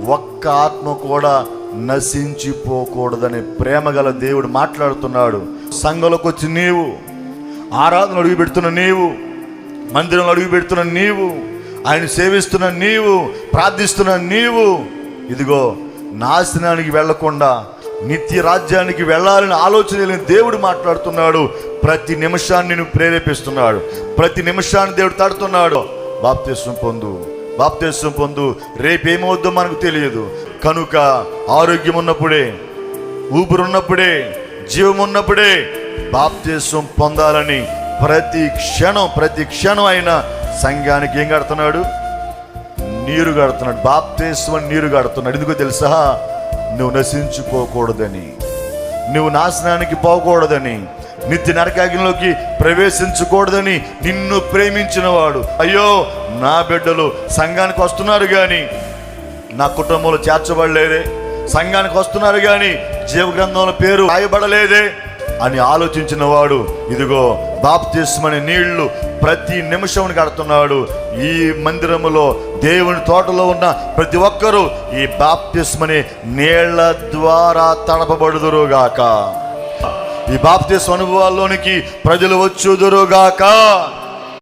ఒక్క ఆత్మ కూడా నశించిపోకూడదని ప్రేమ గల దేవుడు మాట్లాడుతున్నాడు. సంఘంలోకి వచ్చి నీవు, ఆరాధన అడుగు పెడుతున్న నీవు, మందిరంలో అడుగు పెడుతున్న నీవు, ఆయన సేవిస్తున్న నీవు, ప్రార్థిస్తున్న నీవు, ఇదిగో నాశనానికి వెళ్లకుండా నిత్య రాజ్యానికి వెళ్ళాలని ఆలోచన లేని దేవుడు మాట్లాడుతున్నాడు. ప్రతి నిమిషాన్ని నువ్వు ప్రేరేపిస్తున్నాడు. ప్రతి నిమిషాన్ని దేవుడు తడుతున్నాడు. బాప్తిస్మం పొందు, బాప్తిస్మం పొందు. రేపేమవుద్దో మనకు తెలియదు కనుక ఆరోగ్యం ఉన్నప్పుడే, ఊపిరున్నప్పుడే, జీవం ఉన్నప్పుడే బాప్తిస్మం పొందాలని ప్రతి క్షణం అయినా సంఘానికి ఏం కడుతున్నాడు? నీరు కడుతున్నాడు. బాప్తిస్మం నీరు కడుతున్నాడు. ఎందుకో తెలుసా? నువ్వు నశించుకోకూడదని, నువ్వు నాశనానికి పోకూడదని, నిత్య నరకాగ్నిలోకి ప్రవేశించకూడదని నిన్ను ప్రేమించిన వాడు. అయ్యో నా బిడ్డలు సంఘానికి వస్తున్నారు కానీ నా కుటుంబంలో చేర్చబడలేదే, సంఘానికి వస్తున్నారు కానీ జీవ గ్రంథంలో పేరు రాయబడలేదే అని ఆలోచించిన వాడు ఇదిగో బాప్తిస్మని నీళ్లు ప్రతి నిమిషం కడుతున్నాడు. ఈ మందిరములో దేవుని తోటలో ఉన్న ప్రతి ఒక్కరూ ఈ బాప్తిస్మని నీళ్ల ద్వారా తడపబడుదురుగాక. ఈ బాప్తిస్మ అనుభవాల్లోనికి ప్రజలు వచ్చుదురుగాక.